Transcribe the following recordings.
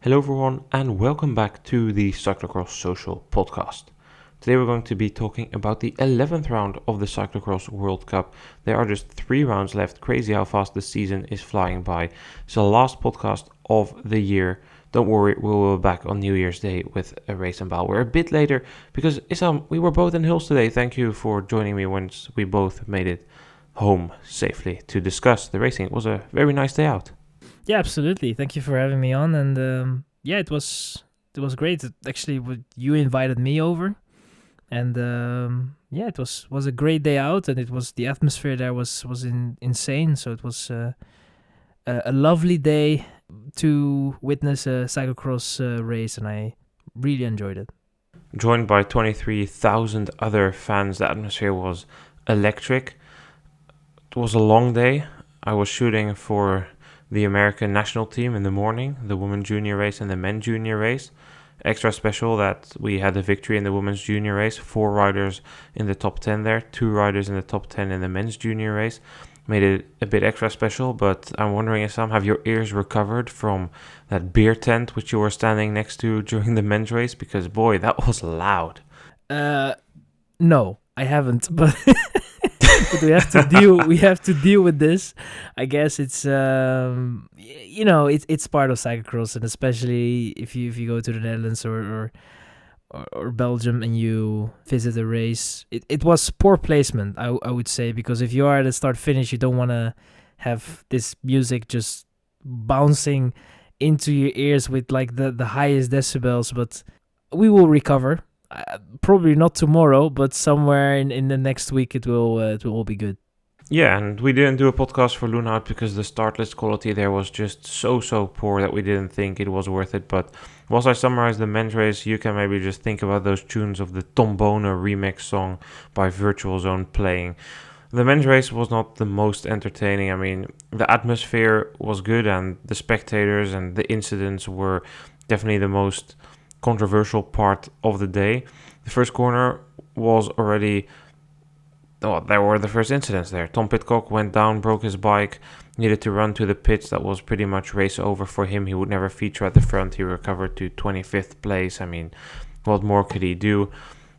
Hello everyone and welcome back to the Cyclocross Social podcast. Today we're going to be talking about the 11th round of the Cyclocross World Cup. There are just 3 rounds left. Crazy how fast the season is flying by. It's the last podcast of the year. Don't worry, we'll be back on New Year's Day with a race in Empel. We're a bit later because Issam, we were both in Hulst today. Thank you for joining me once we both made it home safely to discuss the racing. It was a very nice day out. Yeah, absolutely. Thank you for having me on, and it was great. Actually, you invited me over, and it was a great day out, and the atmosphere there was insane. So it was a lovely day to witness a cyclocross race, and I really enjoyed it. Joined by 23,000 other fans, the atmosphere was electric. It was a long day. I was shooting for the American national team in the morning, the women's junior race and the men's junior race. Extra special that we had a victory in the women's junior race, 4 riders in the top 10 there, 2 riders in the top 10 in the men's junior race. Made it a bit extra special, but I'm wondering, Issam, have your ears recovered from that beer tent which you were standing next to during the men's race? Because boy, that was loud. No, I haven't, but but we have to deal with this. I guess it's it's part of cyclocross, and especially if you go to the Netherlands or Belgium and you visit a race, it was poor placement, I would say, because if you are at the start finish, you don't want to have this music just bouncing into your ears with like the highest decibels. But we will recover. Probably not tomorrow, but somewhere in the next week it will all be good. Yeah, and we didn't do a podcast for Loonhout because the start list quality there was just so poor that we didn't think it was worth it. But whilst I summarize the men's race, you can maybe just think about those tunes of the Tom Boner remix song by Virtual Zone playing. The men's race was not the most entertaining. I mean, the atmosphere was good and the spectators and the incidents were definitely the most controversial part of the day. The first corner was already... Oh, there were the first incidents there. Tom Pidcocks went down, broke his bike, needed to run to the pits. That was pretty much race over for him. He would never feature at the front. He recovered to 25th place. I mean, what more could he do?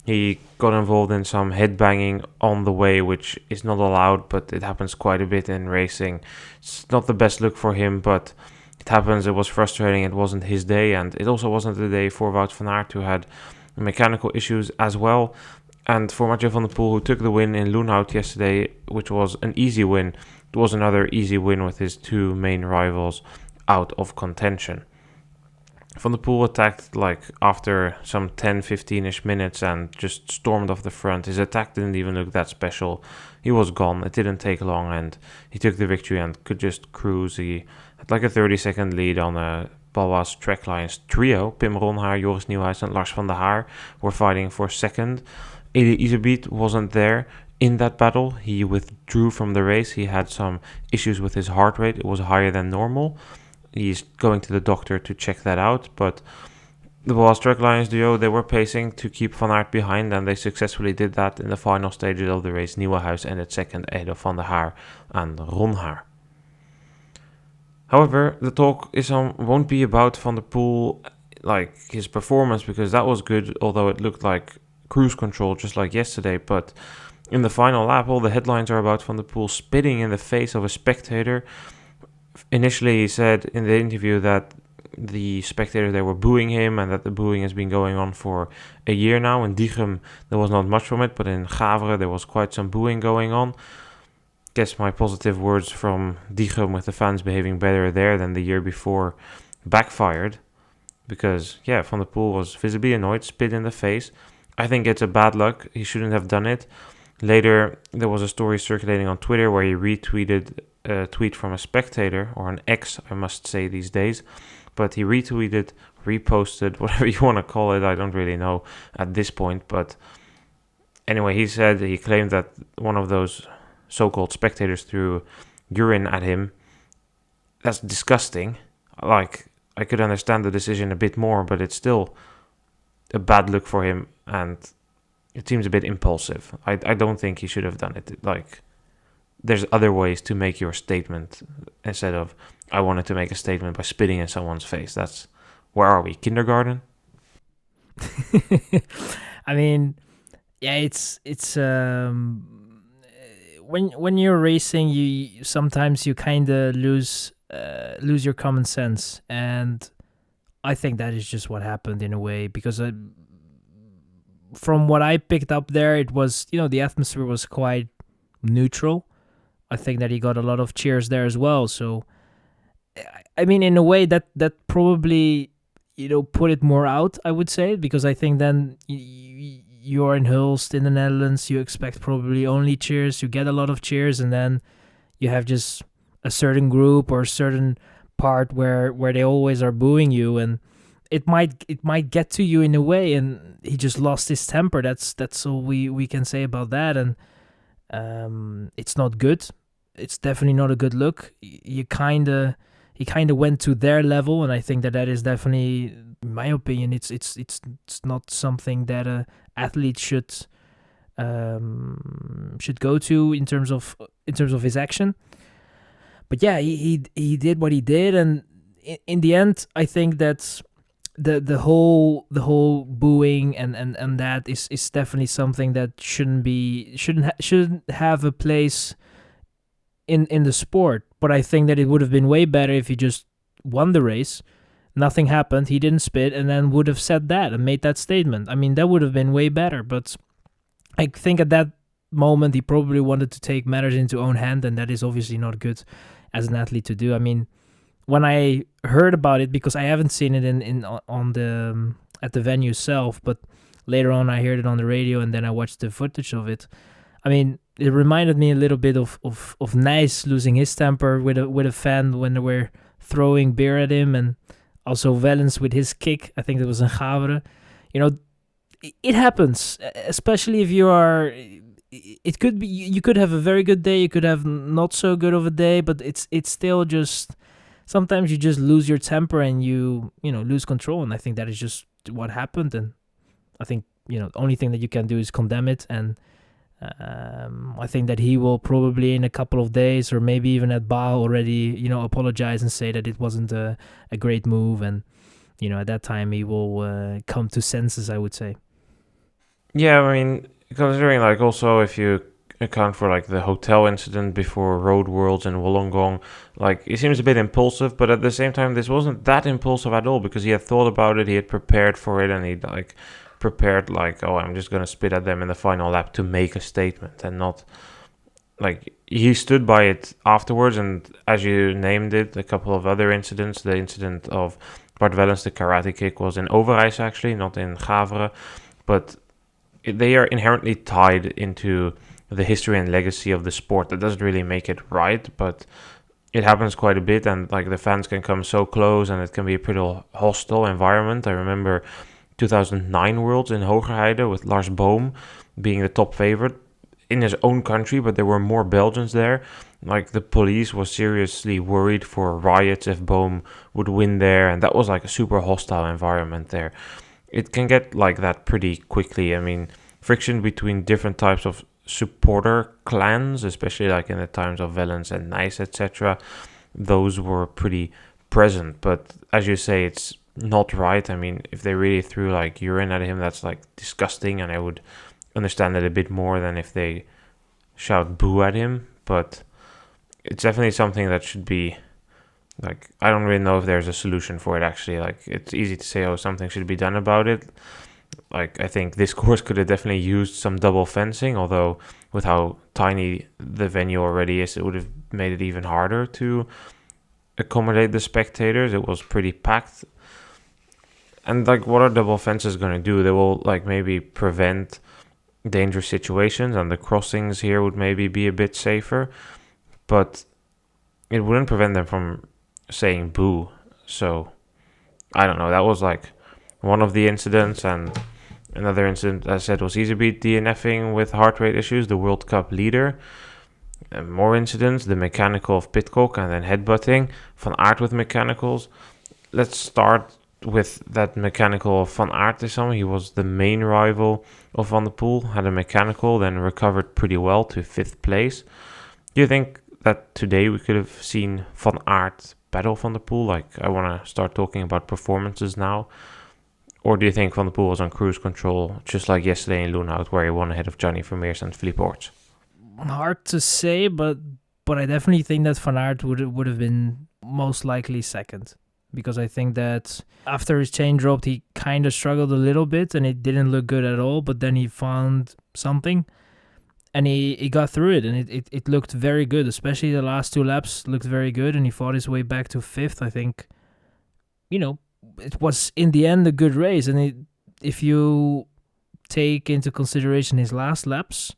He got involved in some headbanging on the way, which is not allowed, but it happens quite a bit in racing. It's not the best look for him, but it happens. It was frustrating. It wasn't his day, and it also wasn't the day for Wout van Aert, who had mechanical issues as well. And for Mathieu van der Poel, who took the win in Loonhout yesterday, which was an easy win, it was another easy win with his 2 main rivals out of contention. Van der Poel attacked after some 10-15ish minutes and just stormed off the front. His attack didn't even look that special. He was gone. It didn't take long, and he took the victory and could just cruise. He had a 30-second lead on a Baloise Trek Lions trio. Pim Ronhaar, Joris Nieuwhuis and Lars van der Haar were fighting for second. Elie Iserbyt wasn't there in that battle. He withdrew from the race. He had some issues with his heart rate. It was higher than normal. He's going to the doctor to check that out. But the Baloise Trek Lions duo, they were pacing to keep Van Aert behind, and they successfully did that in the final stages of the race. Nieuwenhuis ended second ahead of Van der Haar and Ronhaar. However, the talk won't be about Van der Poel, his performance, because that was good, although it looked like cruise control just like yesterday. But in the final lap, all the headlines are about Van der Poel spitting in the face of a spectator. Initially, he said in the interview that the spectators, they were booing him and that the booing has been going on for a year now. In Diegem, there was not much from it, but in Gavere, there was quite some booing going on. Guess my positive words from Diegem with the fans behaving better there than the year before backfired. Because, Van der Poel was visibly annoyed, spit in the face. I think it's a bad luck. He shouldn't have done it. Later, there was a story circulating on Twitter where he retweeted a tweet from a spectator, or an ex, I must say these days. But he retweeted, reposted, whatever you want to call it. I don't really know at this point. But anyway, he claimed that one of those so-called spectators threw urine at him. That's disgusting. I could understand the decision a bit more, but it's still a bad look for him, and it seems a bit impulsive. I don't think he should have done it. There's other ways to make your statement instead of, I wanted to make a statement by spitting in someone's face. That's where are we? Kindergarten? I mean, yeah, it's when you're racing, you sometimes you kind of lose your common sense, and I think that is just what happened in a way, because from what I picked up there, it was, the atmosphere was quite neutral. I think that he got a lot of cheers there as well. So, I mean, in a way that probably, put it more out, I would say, because I think then you're in Hulst in the Netherlands, you expect probably only cheers, you get a lot of cheers, and then you have just a certain group or a certain part where they always are booing you, and it might get to you in a way, and he just lost his temper. That's all we can say about that, and it's not good. It's definitely not a good look. He kind of went to their level, and I think that is definitely, in my opinion, it's not something that a athlete should go to in terms of his action. But yeah, he did what he did, and in the end, I think that the whole booing and that is definitely something that shouldn't have a place in the sport. But I think that it would have been way better if he just won the race, nothing happened, he didn't spit, and then would have said that and made that statement. I mean, that would have been way better. But I think at that moment he probably wanted to take matters into own hand, and that is obviously not good as an athlete to do. I mean, when I heard about it, because I haven't seen it on the at the venue itself, but later on I heard it on the radio, and then I watched the footage of it. I mean, it reminded me a little bit of Nijs losing his temper with a fan when they were throwing beer at him, and also Wellens with his kick. I think it was in Gavre. It happens, especially if you are. It could be, you could have a very good day, you could have not so good of a day, but it's still just, sometimes you just lose your temper and you lose control, and I think that is just what happened. And I think the only thing that you can do is condemn it, and I think that he will probably in a couple of days, or maybe even at Baal already, apologize and say that it wasn't a great move, and at that time he will come to senses, I would say. Yeah, I mean, considering like also if you account for like the hotel incident before Road Worlds in Wollongong, like he seems a bit impulsive, but at the same time this wasn't that impulsive at all, because he had thought about it, he had prepared for it, and he like prepared like, oh, I'm just gonna spit at them in the final lap to make a statement, and not like he stood by it afterwards. And as you named it, a couple of other incidents, the incident of Bart Wellens, the karate kick, was in Overijs actually, not in Gavre, but they are inherently tied into the history and legacy of the sport. That doesn't really make it right, but it happens quite a bit, and like the fans can come so close, and it can be a pretty hostile environment. I remember 2009 Worlds in Hogerheide with Lars Boom being the top favorite in his own country, but there were more Belgians there. Like the police was seriously worried for riots if Boom would win there, and that was like a super hostile environment there. It can get like that pretty quickly. I mean, friction between different types of supporter clans, especially like in the times of Wellens and Nijs, etc., those were pretty present. But as you say, it's not right. I mean, if they really threw like urine at him, that's like disgusting, and I would understand it a bit more than if they shout boo at him. But it's definitely something that should be like, I don't really know if there's a solution for it actually. Like, it's easy to say, oh, something should be done about it. Like, I think this course could have definitely used some double fencing, although with how tiny the venue already is, it would have made it even harder to accommodate the spectators. It was pretty packed. And like, what are double fences going to do? They will like maybe prevent dangerous situations, and the crossings here would maybe be a bit safer, but it wouldn't prevent them from saying boo. So I don't know, that was like one of the incidents. And another incident, as I said, was Iserbyt DNFing with heart rate issues, the Worldcup leader. And more incidents, the mechanical of Pidcocks and then headbutting, Van Aert with mechanicals. Let's start with that mechanical of Van Aert. Issam, he was the main rival of Van der Poel, had a mechanical, then recovered pretty well to 5th place. Do you think that today we could have seen Van Aert battle Van der Poel? Like, I want to start talking about performances now. Or do you think Van der Poel was on cruise control, just like yesterday in Loonhout, where he won ahead of Gianni Vermeers and Philippe Orts? Hard to say, but I definitely think that Van Aert would have been most likely second. Because I think that after his chain dropped, he kind of struggled a little bit and it didn't look good at all. But then he found something and he got through it. And it looked very good, especially the last 2 laps looked very good. And he fought his way back to 5th. I think, it was in the end a good race. And if you take into consideration his last laps,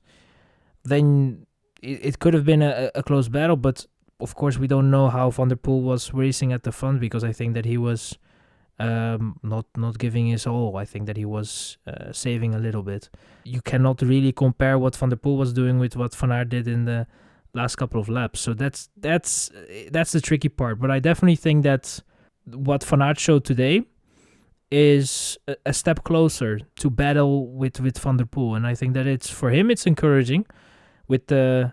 then it could have been a close battle. But of course, we don't know how Van der Poel was racing at the front, because I think that he was not giving his all. I think that he was saving a little bit. You cannot really compare what Van der Poel was doing with what Van Aert did in the last couple of laps. So that's the tricky part. But I definitely think that what Van Aert showed today is a step closer to battle with Van der Poel. And I think that for him, it's encouraging with the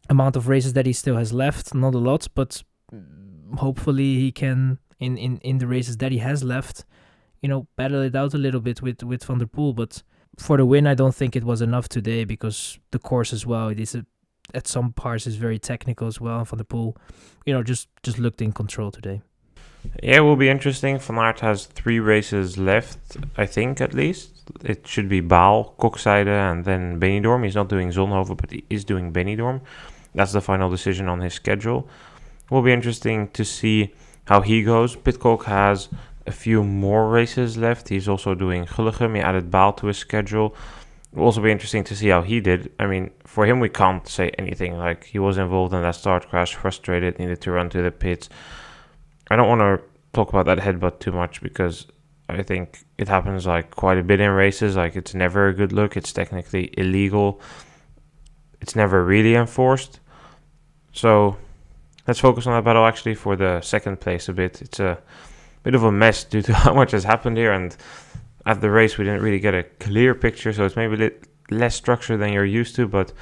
amount of races that he still has left. Not a lot, but hopefully he can, in the races that he has left, battle it out a little bit with Van der Poel. But for the win, I don't think it was enough today, because the course as well, it is at some parts is very technical as well. Van der Poel, just looked in control today. Yeah, it will be interesting. Van Aert has 3 races left, I think, at least. It should be Baal, Kokzijde, and then Benidorm. He's not doing Zonhoven, but he is doing Benidorm. That's the final decision on his schedule. It will be interesting to see how he goes. Pidcocks has a few more races left. He's also doing Gulligem. He added Baal to his schedule. It will also be interesting to see how he did. I mean, for him, we can't say anything. Like, he was involved in that start crash, frustrated, needed to run to the pits. I don't want to talk about that headbutt too much, because I think it happens like quite a bit in races. Like, it's never a good look. It's technically illegal. It's never really enforced. So let's focus on that battle actually for the second place a bit. It's a bit of a mess due to how much has happened here. And at the race, we didn't really get a clear picture. So it's maybe a little less structured than you're used to. But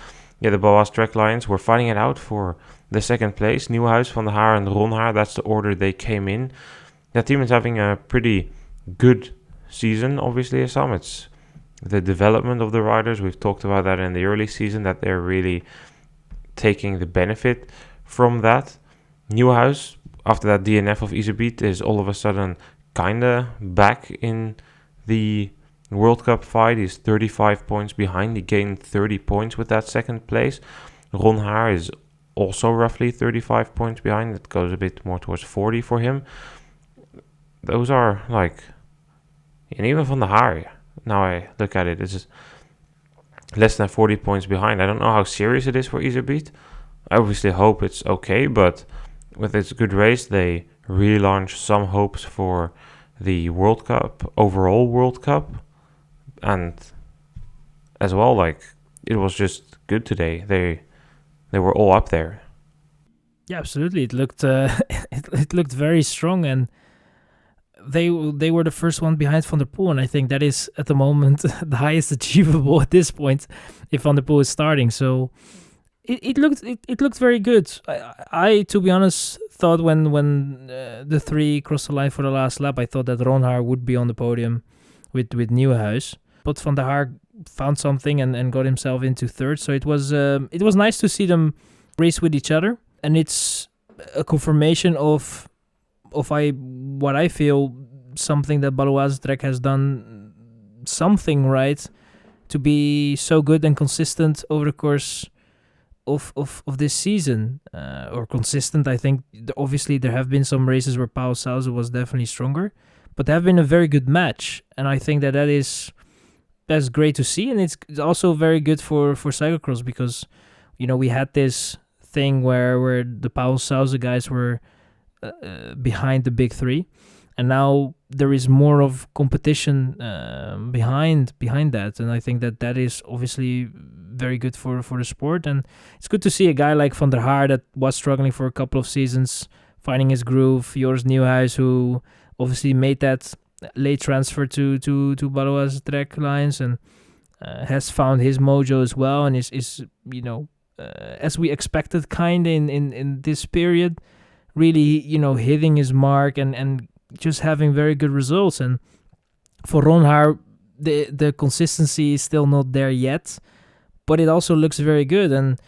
yeah, the Baloise Trek Lions were fighting it out for the second place. Nieuwhuis, Van der Haar, and Ronhaar. That's the order they came in. That team is having a pretty good season, obviously, Issam. It's the development of the riders. We've talked about that in the early season, that they're really taking the benefit from that. Nieuwhuis, after that DNF of Iserbyt, is all of a sudden kind of back in the World Cup fight. He's 35 points behind. He gained 30 points with that second place. Ronhaar is also roughly 35 points behind. It goes a bit more towards 40 for him. Those are like, and even Van der Haar, now I look at it, it's less than 40 points behind. I don't know how serious it is for Iserbyt. I obviously hope it's okay, but with its good race, they relaunched some hopes for the World Cup, overall World Cup, and as well, like, it was just good today. They were all up there. Yeah, absolutely. It looked it looked very strong, and they were the first one behind Van der Poel, and I think that is at the moment the highest achievable at this point if Van der Poel is starting. So it looked very good. I to be honest thought when the 3 crossed the line for the last lap, I thought that Ronhaar would be on the podium with Nieuwhuis, but Van der Haar found something and got himself into 3rd. So it was nice to see them race with each other, and it's a confirmation of what I feel, something that Baloise Trek has done something right to be so good and consistent over the course of this season, or consistent. I think obviously there have been some races where Poel Sauze was definitely stronger, but they have been a very good match, and I think that's great to see, and it's also very good for cyclocross, because we had this thing where the Poel Sauze guys were behind the big 3, and now there is more of competition behind that, and I think that is obviously very good for the sport. And it's good to see a guy like Van der Haar that was struggling for a couple of seasons finding his groove. Joris Nieuwhuis, who obviously made that late transfer to Baloise Trek Lions and has found his mojo as well, and is as we expected kind in this period, really, hitting his mark and just having very good results. And for Ronhaar, the consistency is still not there yet, but it also looks very good. And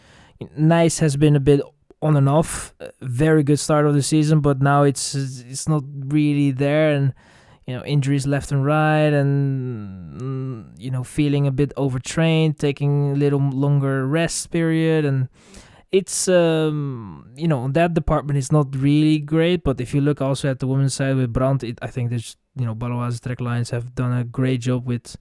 Nice has been a bit on and off. Very good start of the season, but now it's not really there, and injuries left and right, and feeling a bit overtrained, taking a little longer rest period, and it's that department is not really great. But if you look also at the women's side with Brandt, I think there's Baloise Trek Lions have done a great job with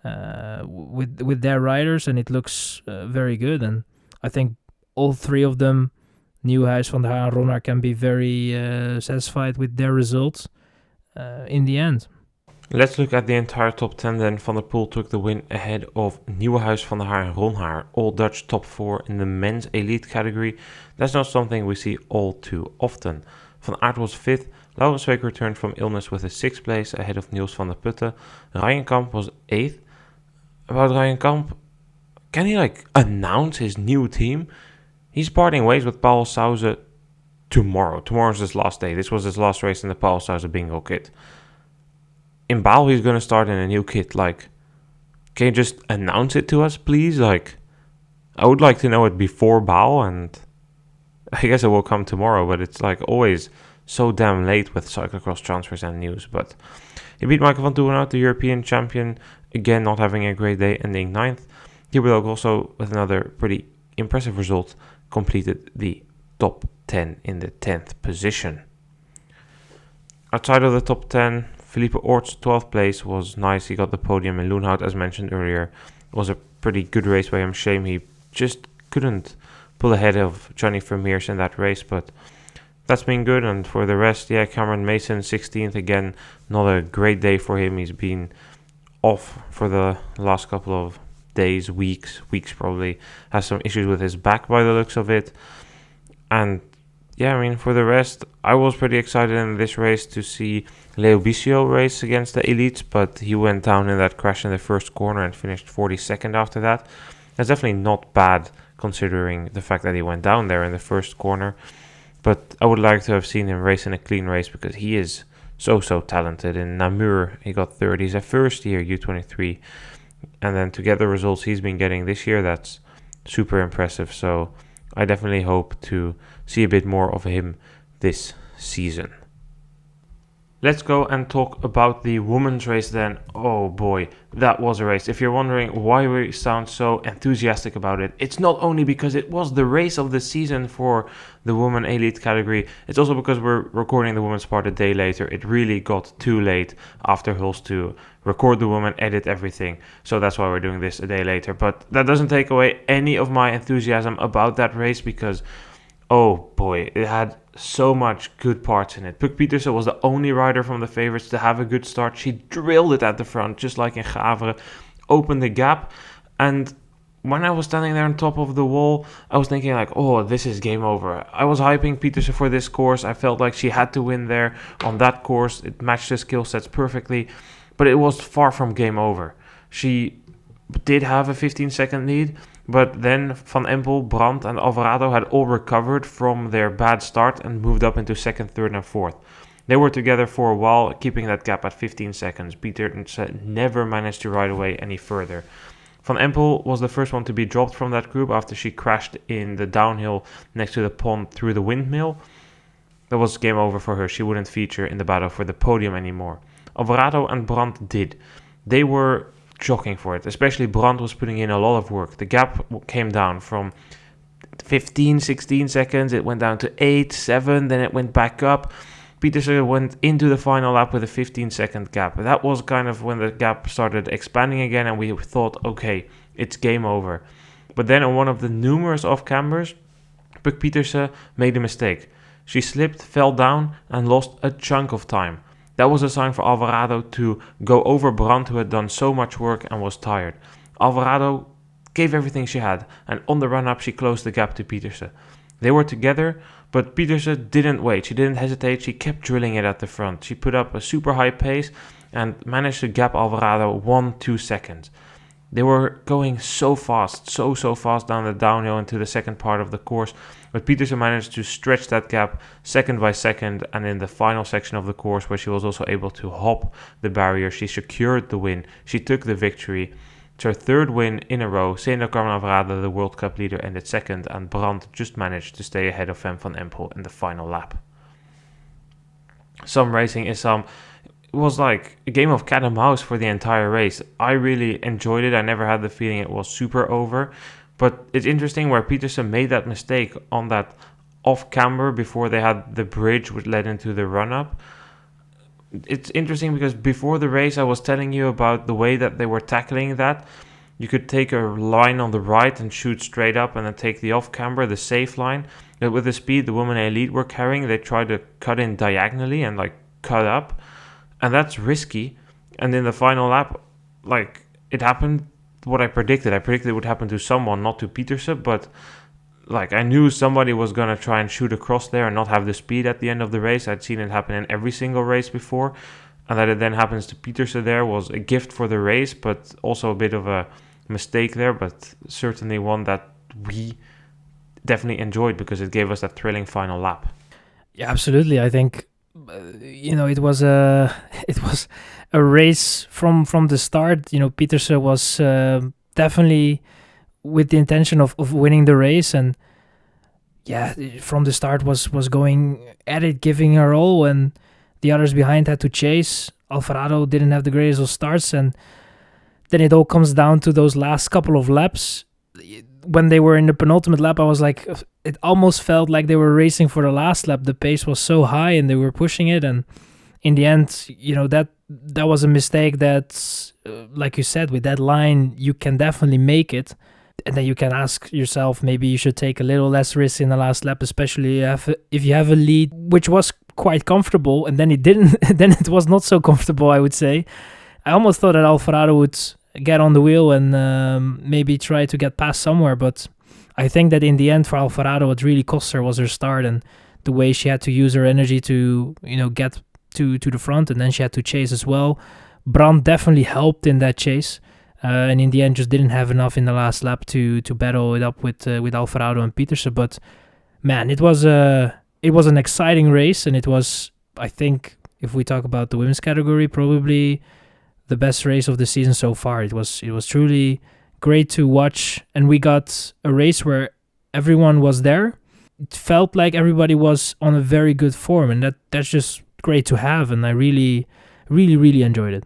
their riders, and it looks very good. And I think all three of them, Nieuwhuis, Van der Haar, and Ronhaar, can be very satisfied with their results in the end. Let's look at the entire top 10 then. Van der Poel took the win ahead of Nieuwenhuis, Van der Haar and Ronhaar, all Dutch top 4 in the men's elite category. That's not something we see all too often. Van Aert was 5th, Laurenswijk returned from illness with a 6th place ahead of Niels van der Putten. Rijenkamp was 8th. About Rijenkamp, can he announce his new team? He's parting ways with Paul Sauze tomorrow. Tomorrow's his last day. This was his last race in the Paul Sauze bingo kit. In Baal, he's going to start in a new kit. Can you just announce it to us, please? I would like to know it before Baal, and I guess it will come tomorrow, but it's always so damn late with cyclocross transfers and news. But he beat Michael van Toerenhout, the European champion, again not having a great day, ending 9th. Hubert also, with another pretty impressive result, completed the top 10 in the 10th position. Outside of the top 10, Philippe Oort's 12th place was nice. He got the podium, and Loenhout, as mentioned earlier, was a pretty good race by him. Shame he just couldn't pull ahead of Johnny Vermeers in that race, but that's been good. And for the rest, Cameron Mason, 16th, again, not a great day for him. He's been off for the last couple of days, weeks probably. Has some issues with his back by the looks of it. And for the rest, I was pretty excited in this race to see Leo Bisio race against the elites, but he went down in that crash in the first corner and finished 42nd after that. That's definitely not bad considering the fact that he went down there in the first corner, but I would like to have seen him race in a clean race because he is so talented. In Namur, he got third. He's a first year U23, and then to get the results he's been getting this year, that's super impressive. So I definitely hope to see a bit more of him this season. Let's go and talk about the women's race then. Oh boy, that was a race. If you're wondering why we sound so enthusiastic about it, it's not only because it was the race of the season for the women elite category, it's also because we're recording the women's part a day later. It really got too late after Hulst to record the women, edit everything. So that's why we're doing this a day later. But that doesn't take away any of my enthusiasm about that race because, oh boy, it had so much good parts in it. Pieterse was the only rider from the favorites to have a good start. She drilled it at the front, just like in Gavere, opened the gap. And when I was standing there on top of the wall, I was thinking oh, this is game over. I was hyping Pieterse for this course. I felt like she had to win there on that course. It matched her skill sets perfectly, but it was far from game over. She did have a 15-second lead, but then Van Empel, Brandt and Alvarado had all recovered from their bad start and moved up into 2nd, 3rd and 4th. They were together for a while, keeping that gap at 15 seconds. Pieterse never managed to ride away any further. Van Empel was the first one to be dropped from that group after she crashed in the downhill next to the pond through the windmill. That was game over for her. She wouldn't feature in the battle for the podium anymore. Alvarado and Brandt did. They were jockeying for it. Especially Brandt was putting in a lot of work. The gap came down from 15, 16 seconds. It went down to 8, 7. Then it went back up. Pieterse went into the final lap with a 15-second gap. That was kind of when the gap started expanding again, and we thought, okay, it's game over. But then on one of the numerous off-cambers, Pieterse made a mistake. She slipped, fell down, and lost a chunk of time. That was a sign for Alvarado to go over Brandt, who had done so much work and was tired. Alvarado gave everything she had, and on the run-up she closed the gap to Pieterse. They were together, but Pieterse didn't wait. She didn't hesitate. She kept drilling it at the front. She put up a super high pace and managed to gap Alvarado 1-2 seconds. They were going so fast, so fast down the downhill into the second part of the course. But Pieterse managed to stretch that gap second by second. And in the final section of the course, where she was also able to hop the barrier, she secured the win. She took the victory. It's her third win in a row. Ceylin Alvarado, the World Cup leader, ended second. And Brandt just managed to stay ahead of Fem van Empel in the final lap. Some racing, Issam. It was like a game of cat and mouse for the entire race. I really enjoyed it. I never had the feeling it was super over. But it's interesting where Pieterse made that mistake on that off-camber before they had the bridge which led into the run-up. It's interesting because before the race I was telling you about the way that they were tackling that. You could take a line on the right and shoot straight up and then take the off-camber, the safe line. But with the speed the women elite were carrying, they tried to cut in diagonally and like cut up. And that's risky. And in the final lap, like, it happened what I predicted. I predicted it would happen to someone, not to Pieterse, but like I knew somebody was going to try and shoot across there and not have the speed at the end of the race. I'd seen it happen in every single race before. And that it then happens to Pieterse there was a gift for the race, but also a bit of a mistake there, but certainly one that we definitely enjoyed because it gave us that thrilling final lap. Yeah, absolutely. I think it was a race from the start. Pieterse was definitely with the intention of winning the race, and from the start was going at it, giving her all, and the others behind had to chase. Alvarado didn't have the greatest of starts, and then it all comes down to those last couple of laps. When they were in the penultimate lap, I was like, it almost felt like they were racing for the last lap. The pace was so high and they were pushing it. And in the end, that was a mistake that, like you said, with that line, you can definitely make it. And then you can ask yourself, maybe you should take a little less risk in the last lap, especially if you have a lead, which was quite comfortable. And then it didn't, then it was not so comfortable, I would say. I almost thought that Alvarado would get on the wheel and maybe try to get past somewhere, but I think that in the end for Alvarado what really cost her was her start and the way she had to use her energy to get to the front, and then she had to chase as well. Brandt definitely helped in that chase, and in the end just didn't have enough in the last lap to battle it up with Alvarado and Pieterse. But man, it was an exciting race, and it was, I think, if we talk about the women's category, probably the best race of the season so far. It was truly great to watch, and we got a race where everyone was there. It felt like everybody was on a very good form, and that's just great to have, and I really, really, really enjoyed it.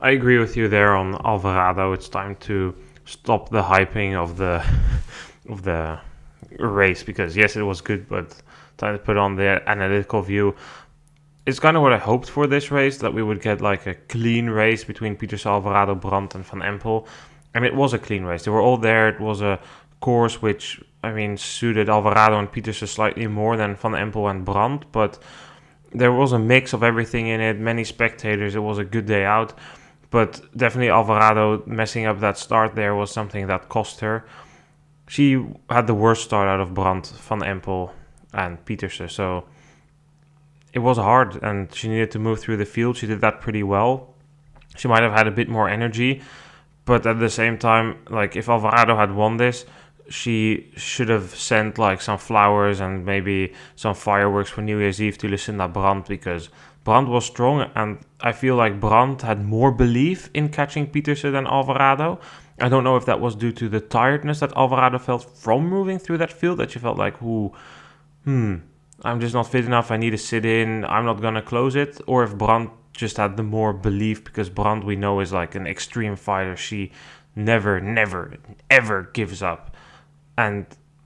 I agree with you there on Alvarado. It's time to stop the hyping of the race, because yes, it was good, but time to put on the analytical view. It's kind of what I hoped for this race, that we would get like a clean race between Pieterse, Alvarado, Brandt and Van Empel. And it was a clean race. They were all there. It was a course which, suited Alvarado and Pieterse slightly more than Van Empel and Brandt. But there was a mix of everything in it. Many spectators. It was a good day out. But definitely Alvarado messing up that start there was something that cost her. She had the worst start out of Brandt, Van Empel and Pieterse. So it was hard, and she needed to move through the field. She did that pretty well. She might have had a bit more energy, but at the same time, like, if Alvarado had won this, she should have sent like some flowers and maybe some fireworks for New Year's Eve to Lucinda Brandt, because Brandt was strong, and I feel like Brandt had more belief in catching Pieterse than Alvarado. I don't know if that was due to the tiredness that Alvarado felt from moving through that field, that she felt like, I'm just not fit enough, I need to sit in, I'm not going to close it. Or if Brandt just had the more belief, because Brandt, we know, is like an extreme fighter. She never, ever gives up. And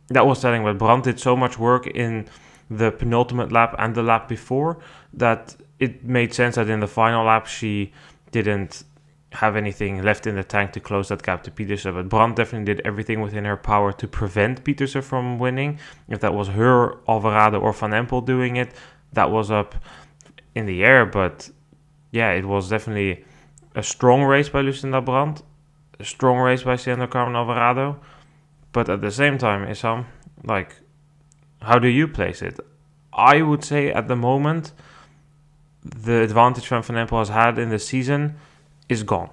that was telling, but Brandt did so much work in the penultimate lap and the lap before that it made sense that in the final lap she didn't have anything left in the tank to close that gap to Pieterse. But Brandt definitely did everything within her power to prevent Pieterse from winning. If that was her, Alvarado or Van Empel doing it, that was up in the air. But yeah, it was definitely a strong race by Lucinda Brandt, a strong race by Sandra Carmen Alvarado. But at the same time, Issam, like, how do you place it? I would say at the moment, the advantage Van Empel has had in the season is gone.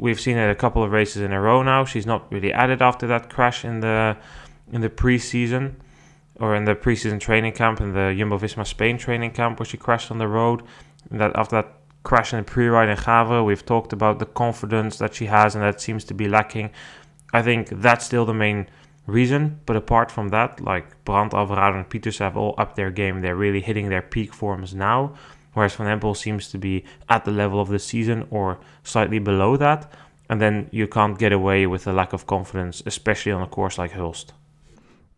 we've seen it a couple of races in a row now. She's not really added after that crash in the preseason, or in the preseason training camp, in the Jumbo-Visma Spain training camp, where she crashed on the road. And that after that crash in the pre-ride in Gave, we've talked about the confidence that she has, and that seems to be lacking. I think that's still the main reason. But apart from that, like Brandt, Alvarado, and Pieterse have all upped their game. They're really hitting their peak forms now, whereas Van Empel seems to be at the level of the season or slightly below that. And then you can't get away with a lack of confidence, especially on a course like Hulst.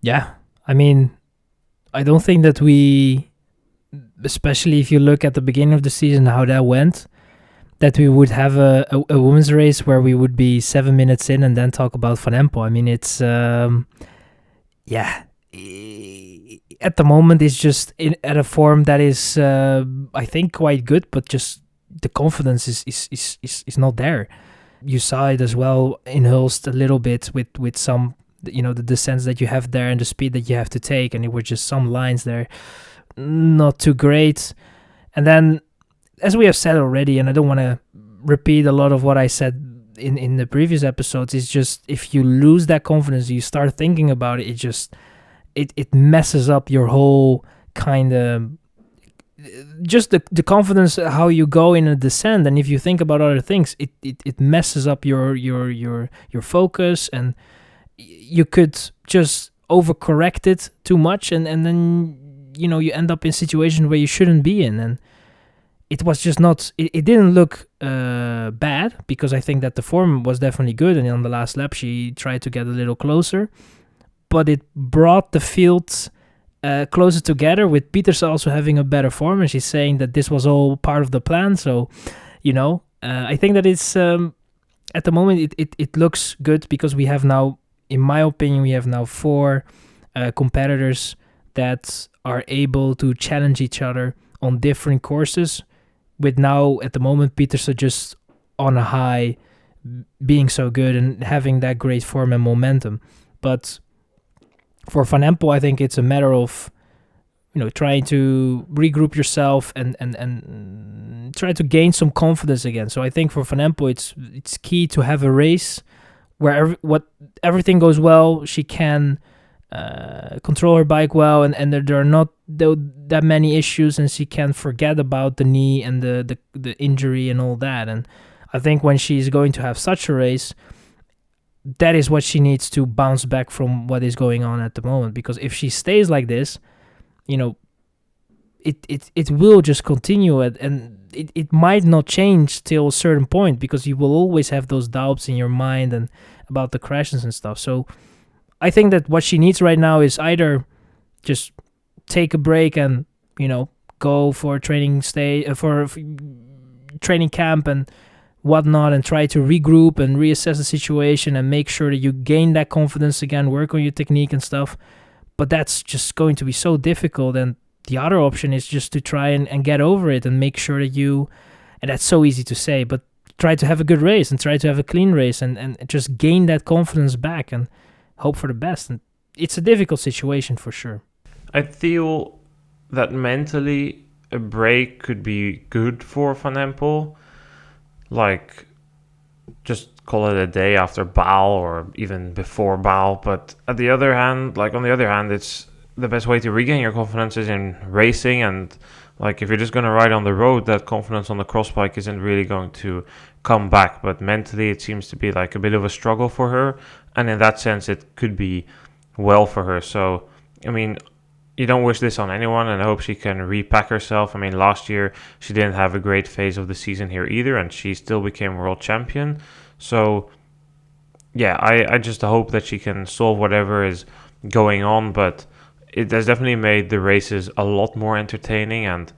Yeah, I mean, I don't think that we, especially if you look at the beginning of the season, how that went, that we would have a women's race where we would be 7 minutes in and then talk about Van Empel. I mean, it's, at the moment it's just at a form that is, I think, quite good, but just the confidence is not there. You saw it as well in Hulst a little bit with some, the descents that you have there and the speed that you have to take, and it were just some lines there not too great. And then, as we have said already, and I don't want to repeat a lot of what I said in the previous episodes, it's just if you lose that confidence, you start thinking about it, it messes up your whole kind of just the confidence, how you go in a descent. And if you think about other things, it messes up your focus, and you could just overcorrect it too much, and then you end up in situations where you shouldn't be in. And it was just not, it didn't look bad, because I think that the form was definitely good, and on the last lap she tried to get a little closer, but it brought the field closer together, with Pieterse also having a better form, and she's saying that this was all part of the plan. So I think that it's at the moment it looks good, because we have now, in my opinion, we have now 4 competitors that are able to challenge each other on different courses, with now at the moment Pieterse just on a high, being so good and having that great form and momentum. But for Van Empel, I think it's a matter of trying to regroup yourself and try to gain some confidence again. So I think for Van Empel, it's key to have a race where everything goes well. She can control her bike well, and there are not that many issues, and she can forget about the knee and the injury and all that. And I think when she's going to have such a race, that is what she needs to bounce back from what is going on at the moment. Because if she stays like this, it will just continue, and it might not change till a certain point, because you will always have those doubts in your mind and about the crashes and stuff. So I think that what she needs right now is either just take a break and go for a training for training camp and whatnot, and try to regroup and reassess the situation and make sure that you gain that confidence again, work on your technique and stuff. But that's just going to be so difficult. And the other option is just to try and get over it and make sure that and that's so easy to say, but try to have a good race and try to have a clean race and just gain that confidence back and hope for the best. And it's a difficult situation for sure. I feel that mentally a break could be good for Van Empel. Like, just call it a day after Baal or even before Baal. But on the other hand, it's the best way to regain your confidence is in racing. And like, if you're just going to ride on the road, that confidence on the cross bike isn't really going to come back. But mentally, it seems to be like a bit of a struggle for her. And in that sense, it could be well for her. So, I mean, you don't wish this on anyone, and I hope she can repack herself. I mean, last year she didn't have a great phase of the season here either, and she still became world champion. So, yeah, I just hope that she can solve whatever is going on, but it has definitely made the races a lot more entertaining. And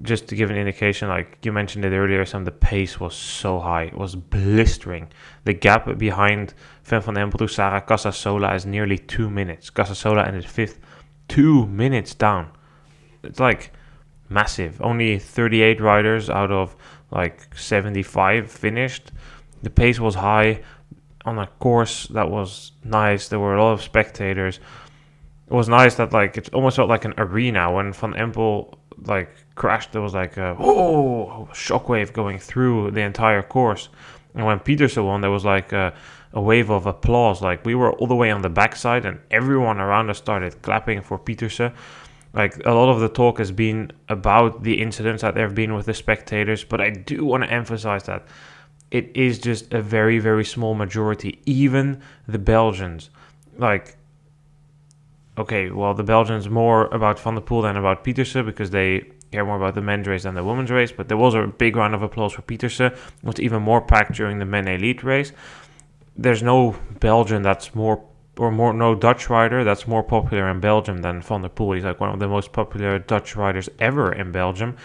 just to give an indication, like you mentioned it earlier, the pace was so high. It was blistering. The gap behind Van Empel to Sarah Casasola is nearly 2 minutes. Casasola ended 5th. 2 minutes down. It's like massive. Only 38 riders out of like 75 finished. The pace was high on a course that was nice. There were a lot of spectators. It was nice that like it almost felt like an arena. When Van Empel like crashed, there was like a shockwave going through the entire course. And when Pieterse won, there was like a wave of applause. Like we were all the way on the backside and everyone around us started clapping for Pieterse. Like a lot of the talk has been about the incidents that there have been with the spectators, but I do want to emphasize that it is just a very, very small majority. Even the Belgians, like, okay, well, the Belgians more about Van der Poel than about Pieterse because they care more about the men's race than the women's race. But there was a big round of applause for Pieterse. It was even more packed during the men elite race. There's no Belgian that's no Dutch rider that's more popular in Belgium than Van der Poel. He's like one of the most popular Dutch riders ever in Belgium.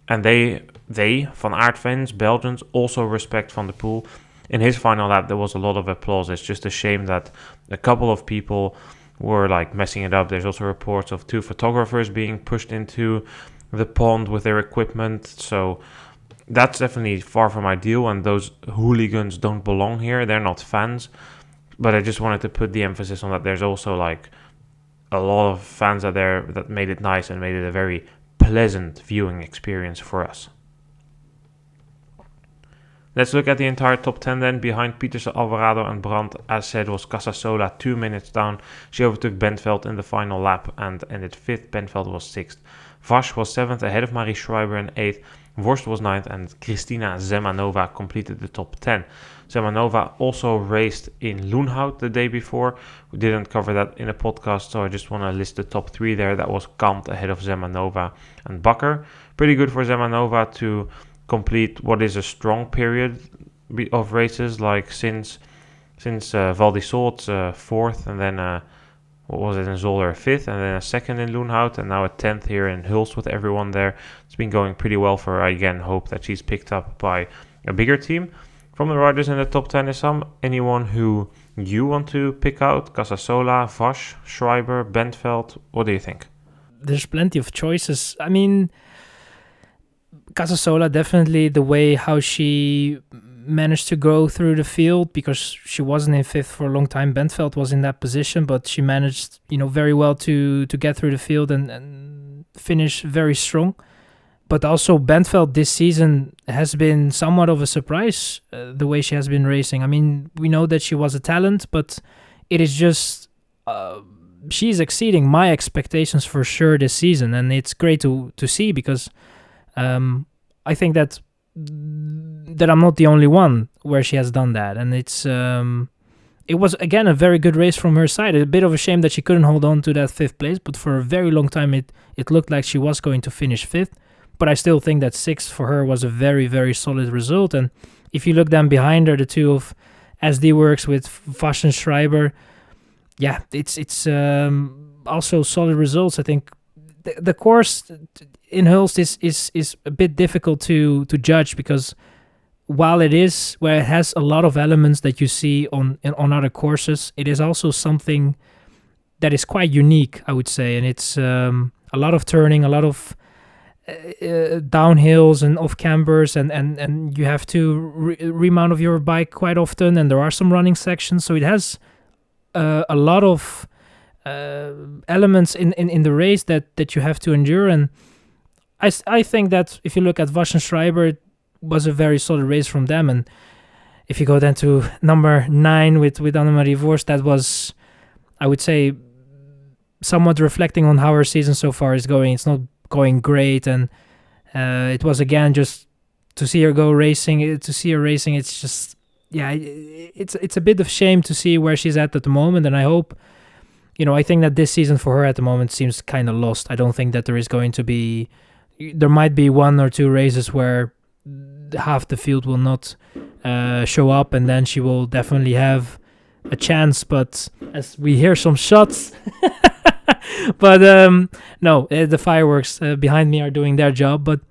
And they Van Aert fans, Belgians, also respect Van der Poel. In his final lap, there was a lot of applause. It's just a shame that a couple of people were like messing it up. There's also reports of 2 photographers being pushed into the pond with their equipment. So that's definitely far from ideal. And those hooligans don't belong here. They're not fans. But I just wanted to put the emphasis on that. There's also like a lot of fans out there that made it nice and made it a very pleasant viewing experience for us. Let's look at the entire top 10 then. Behind Pieterse, Alvarado and Brandt, as said, was Casasola 2 minutes down. She overtook Bentveld in the final lap and ended 5th. Bentveld was 6th. Vash was 7th ahead of Marie Schreiber in 8th. Vorst was 9th and Kristina Zemanova completed the top 10. Zemanova also raced in Loenhout the day before. We didn't cover that in a podcast, so I just want to list the top 3 there. That was Kant ahead of Zemanova and Bakker. Pretty good for Zemanova to complete what is a strong period of races, like since Val di Sol's 4th, and then what was it in Zolder 5th, and then a 2nd in Loenhout, and now a 10th here in Hulst with everyone there. It's been going pretty well for her. I again hope that she's picked up by a bigger team. From the riders in the top 10, Issam, anyone who you want to pick out? Casasola, Vash, Schreiber, Bentveld, what do you think? There's plenty of choices. I mean, Casasola, definitely the way how she managed to go through the field, because she wasn't in 5th for a long time. Bentveld was in that position, but she managed, very well to get through the field and finish very strong. But also Bentveld this season has been somewhat of a surprise, the way she has been racing. I mean, we know that she was a talent, but it is just she's exceeding my expectations for sure this season, and it's great to see, because I think that I'm not the only one where she has done that, and it was again a very good race from her side. A bit of a shame that she couldn't hold on to that 5th place, but for a very long time it looked like she was going to finish 5th. But I still think that 6th for her was a very, very solid result. And if you look down behind her, the two of SD Works with Vash and Schreiber, yeah, it's also solid results. I think the course in Hulst is a bit difficult to judge, because while it has a lot of elements that you see on other courses, it is also something that is quite unique, I would say. And it's a lot of turning, a lot of downhills and off cambers, and you have to remount of your bike quite often, and there are some running sections, so it has a lot of elements in the race that you have to endure. And I think that if you look at Vash and Schreiber, it was a very solid race from them. And if you go then to number 9 with Annemarie Vorst, that was, I would say, somewhat reflecting on how her season so far is going. It's not going great, and it was again just to see her racing. It's just, yeah, it's a bit of shame to see where she's at the moment. And I hope, I think that this season for her at the moment seems kind of lost. I don't think that there might be 1 or 2 races where half the field will not show up, and then she will definitely have a chance. But as we hear some shots but no, the fireworks behind me are doing their job. But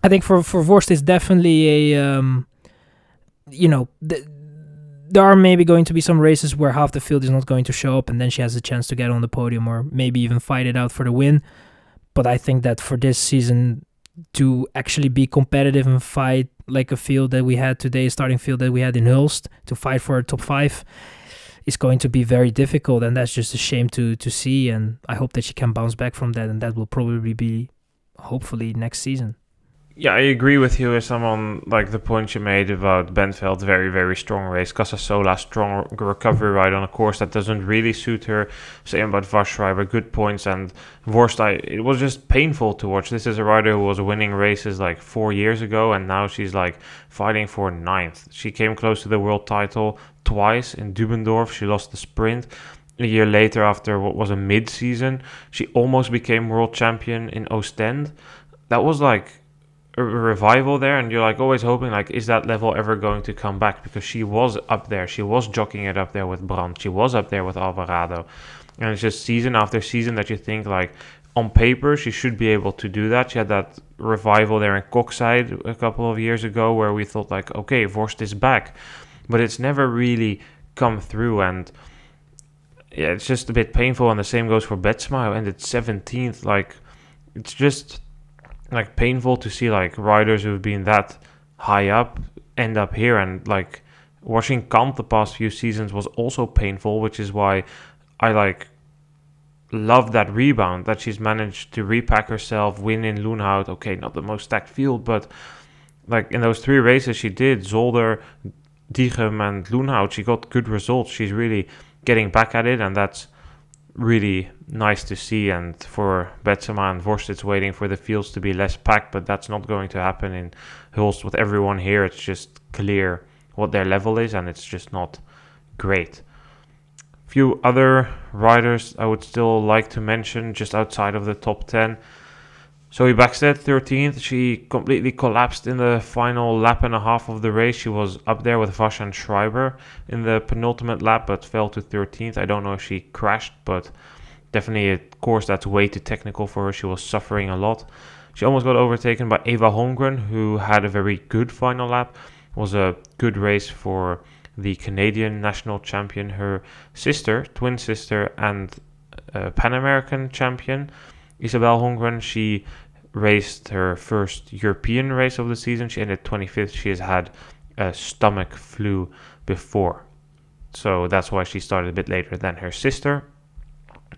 I think for Vorst it's definitely there are maybe going to be some races where half the field is not going to show up, and then she has a chance to get on the podium or maybe even fight it out for the win. But I think that for this season, to actually be competitive and fight like a field that we had today, starting field that we had in Hulst, to fight for a top 5, is going to be very difficult, and that's just a shame to see. And I hope that she can bounce back from that, and that will probably be hopefully next season. Yeah, I agree with you, Issam, on like the point you made about Bentveld, very, very strong race. Casasola, strong recovery ride on a course that doesn't really suit her. Same about Vassschreiber, good points. And Vorst, it was just painful to watch. This is a rider who was winning races like 4 years ago, and now she's like fighting for ninth. She came close to the world title twice in Dubendorf. She lost the sprint. A year later, after what was a mid-season, she almost became world champion in Ostend. That was like a revival there, and you're like always hoping like, is that level ever going to come back? Because she was up there, she was jockeying it up there with Brandt, she was up there with Alvarado, and it's just season after season that you think like on paper she should be able to do that. She had that revival there in Kokside a couple of years ago where we thought like, okay, Vorst is back, but it's never really come through. And yeah, it's just a bit painful. And the same goes for Betsma, who ended 17th. Like, it's just like painful to see like riders who've been that high up end up here. And like watching Kant the past few seasons was also painful, which is why I like love that rebound that she's managed to repack herself, win in Loenhout. Okay, not the most stacked field, but like in those 3 races she did, Zolder, Diegem and Loenhout, she got good results. She's really getting back at it, and that's really nice to see. And for Betsema and Vorst, it's waiting for the fields to be less packed, but that's not going to happen in Hulst with everyone here. It's just clear what their level is, and it's just not great. Few other riders I would still like to mention just outside of the top 10. Zoe Backstedt, 13th. She completely collapsed in the final lap and a half of the race. She was up there with Vash and Schreiber in the penultimate lap, but fell to 13th. I don't know if she crashed, but definitely a course that's way too technical for her. She was suffering a lot. She almost got overtaken by Eva Holmgren, who had a very good final lap. It was a good race for the Canadian national champion, her sister, twin sister, and Pan American champion, Isabel Holmgren. She raced her first European race of the season. She ended 25th. She has had a stomach flu before, so that's why she started a bit later than her sister.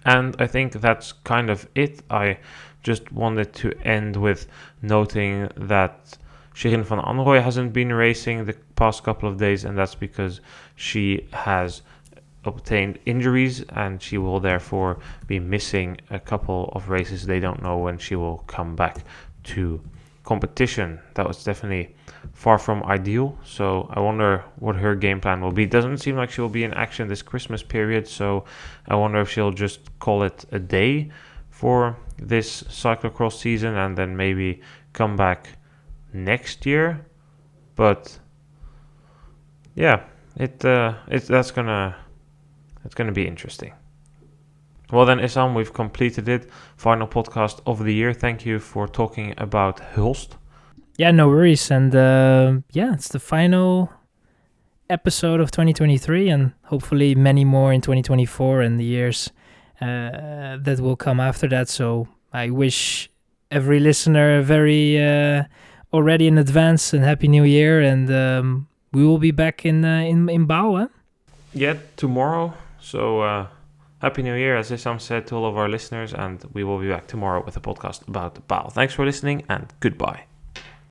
And I think that's kind of it. I just wanted to end with noting that Shirin van Anrooy hasn't been racing the past couple of days, and that's because she has obtained injuries and she will therefore be missing a couple of races. They don't know when she will come back to competition. That was definitely far from ideal, so I wonder what her game plan will be. It doesn't seem like she will be in action this Christmas period, so I wonder if she'll just call it a day for this cyclocross season and then maybe come back next year. But yeah, it's gonna be interesting. Well then, Issam, we've completed it. Final podcast of the year. Thank you for talking about Hulst. Yeah, no worries. And yeah, it's the final episode of 2023, and hopefully many more in 2024 and the years that will come after that. So I wish every listener a very already in advance and happy new year, and we will be back in Bouw, huh? Yeah, tomorrow. So happy new year, as Issam said to all of our listeners, and we will be back tomorrow with a podcast about Bouw. Thanks for listening, and goodbye.